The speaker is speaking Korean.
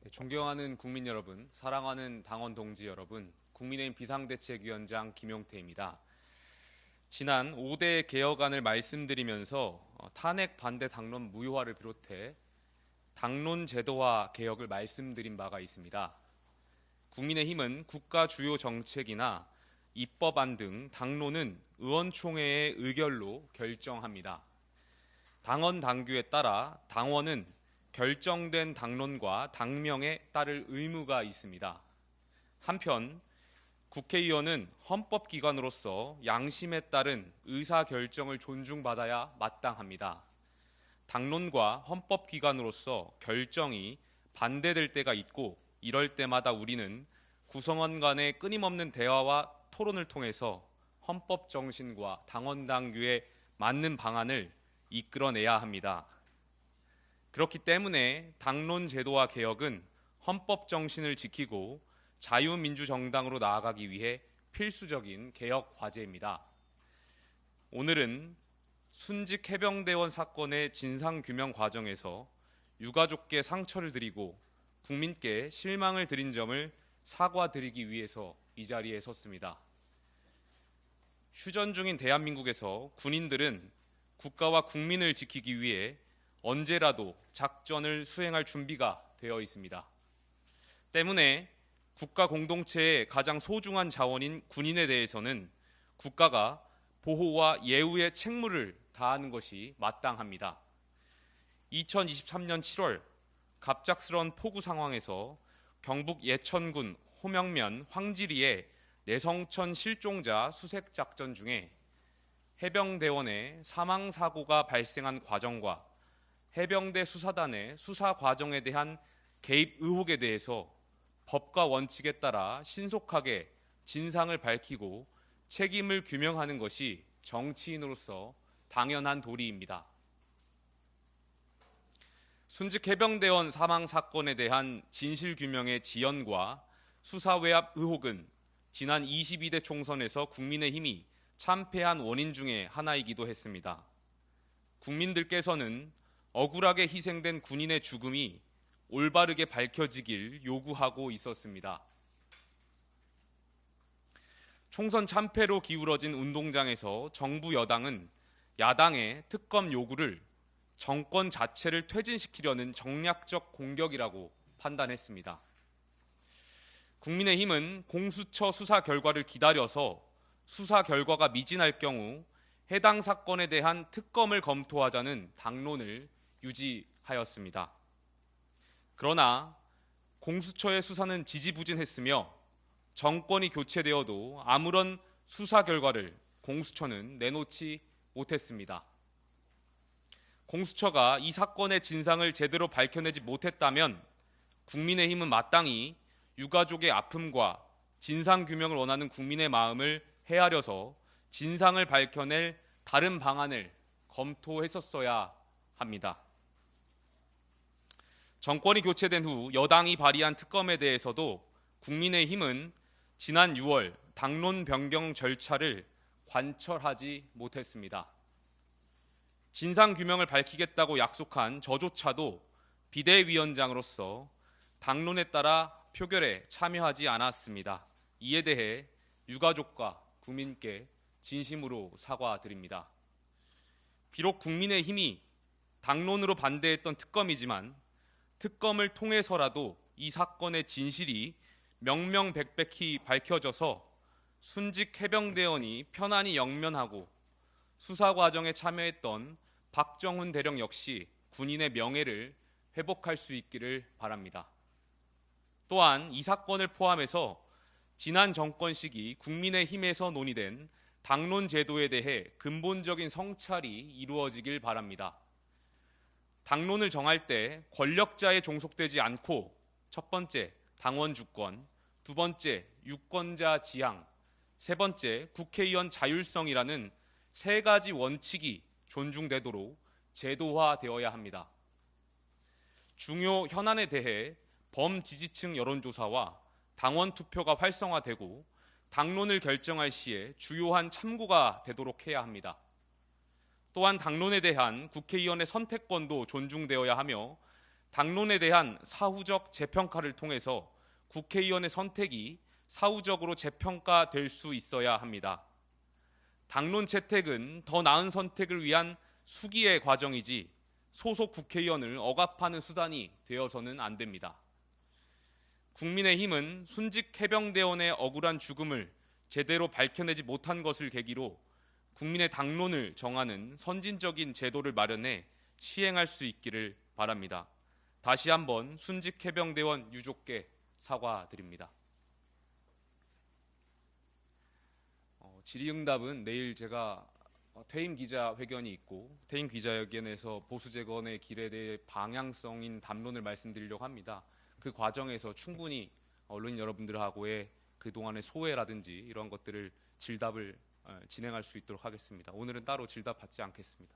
존경하는 국민 여러분, 사랑하는 당원 동지 여러분, 국민의힘 비상대책위원장 김용태입니다. 지난 5대 개혁안을 말씀드리면서 탄핵 반대 당론 무효화를 비롯해 당론 제도화 개혁을 말씀드린 바가 있습니다. 국민의힘은 국가 주요 정책이나 입법안 등 당론은 의원총회의 의결로 결정합니다. 당원 당규에 따라 당원은 결정된 당론과 당명에 따를 의무가 있습니다. 한편 국회의원은 헌법기관으로서 양심에 따른 의사결정을 존중받아야 마땅합니다. 당론과 헌법기관으로서 결정이 반대될 때가 있고 이럴 때마다 우리는 구성원 간의 끊임없는 대화와 토론을 통해서 헌법 정신과 당원 당규에 맞는 방안을 이끌어내야 합니다. 그렇기 때문에 당론 제도화 개혁은 헌법 정신을 지키고 자유민주정당으로 나아가기 위해 필수적인 개혁 과제입니다. 오늘은 순직 해병대원 사건의 진상규명 과정에서 유가족께 상처를 드리고 국민께 실망을 드린 점을 사과드리기 위해서 이 자리에 섰습니다. 휴전 중인 대한민국에서 군인들은 국가와 국민을 지키기 위해 언제라도 작전을 수행할 준비가 되어 있습니다. 때문에 국가 공동체의 가장 소중한 자원인 군인에 대해서는 국가가 보호와 예우의 책무를 다하는 것이 마땅합니다. 2023년 7월 갑작스러운 폭우 상황에서 경북 예천군 호명면 황지리의 내성천 실종자 수색 작전 중에 해병대원의 사망 사고가 발생한 과정과 해병대 수사단의 수사 과정에 대한 개입 의혹에 대해서 법과 원칙에 따라 신속하게 진상을 밝히고 책임을 규명하는 것이 정치인으로서 당연한 도리입니다. 순직 해병대원 사망 사건에 대한 진실 규명의 지연과 수사 외압 의혹은 지난 22대 총선에서 국민의힘이 참패한 원인 중에 하나이기도 했습니다. 국민들께서는 억울하게 희생된 군인의 죽음이 올바르게 밝혀지길 요구하고 있었습니다. 총선 참패로 기울어진 운동장에서 정부 여당은 야당의 특검 요구를 정권 자체를 퇴진시키려는 정략적 공격이라고 판단했습니다. 국민의힘은 공수처 수사 결과를 기다려서 수사 결과가 미진할 경우 해당 사건에 대한 특검을 검토하자는 당론을 유지하였습니다. 그러나 공수처의 수사는 지지부진했으며 정권이 교체되어도 아무런 수사 결과를 공수처는 내놓지 못했습니다. 공수처가 이 사건의 진상을 제대로 밝혀내지 못했다면 국민의힘은 마땅히 유가족의 아픔과 진상규명을 원하는 국민의 마음을 헤아려서 진상을 밝혀낼 다른 방안을 검토했었어야 합니다. 정권이 교체된 후 여당이 발의한 특검에 대해서도 국민의힘은 지난 6월 당론 변경 절차를 관철하지 못했습니다. 진상규명을 밝히겠다고 약속한 저조차도 비대위원장으로서 당론에 따라 표결에 참여하지 않았습니다. 이에 대해 유가족과 국민께 진심으로 사과드립니다. 비록 국민의힘이 당론으로 반대했던 특검이지만 특검을 통해서라도 이 사건의 진실이 명명백백히 밝혀져서 순직 해병대원이 편안히 영면하고 수사 과정에 참여했던 박정훈 대령 역시 군인의 명예를 회복할 수 있기를 바랍니다. 또한 이 사건을 포함해서 지난 정권 시기 국민의힘에서 논의된 당론 제도에 대해 근본적인 성찰이 이루어지길 바랍니다. 당론을 정할 때 권력자에 종속되지 않고 첫 번째, 당원 주권, 두 번째, 유권자 지향, 세 번째, 국회의원 자율성이라는 세 가지 원칙이 존중되도록 제도화되어야 합니다. 중요 현안에 대해 범지지층 여론조사와 당원 투표가 활성화되고 당론을 결정할 시에 주요한 참고가 되도록 해야 합니다. 또한 당론에 대한 국회의원의 선택권도 존중되어야 하며 당론에 대한 사후적 재평가를 통해서 국회의원의 선택이 사후적으로 재평가될 수 있어야 합니다. 당론 채택은 더 나은 선택을 위한 수기의 과정이지 소속 국회의원을 억압하는 수단이 되어서는 안 됩니다. 국민의힘은 순직 해병대원의 억울한 죽음을 제대로 밝혀내지 못한 것을 계기로 국민의 당론을 정하는 선진적인 제도를 마련해 시행할 수 있기를 바랍니다. 다시 한번 순직 해병대원 유족께 사과드립니다. 질의응답은 내일 제가 퇴임 기자회견이 있고 퇴임 기자회견에서 보수재건의 길에 대해 방향성인 담론을 말씀드리려고 합니다. 그 과정에서 충분히 언론인 여러분들하고의 그동안의 소회라든지 이런 것들을 질답을 진행할 수 있도록 하겠습니다. 오늘은 따로 질답 받지 않겠습니다.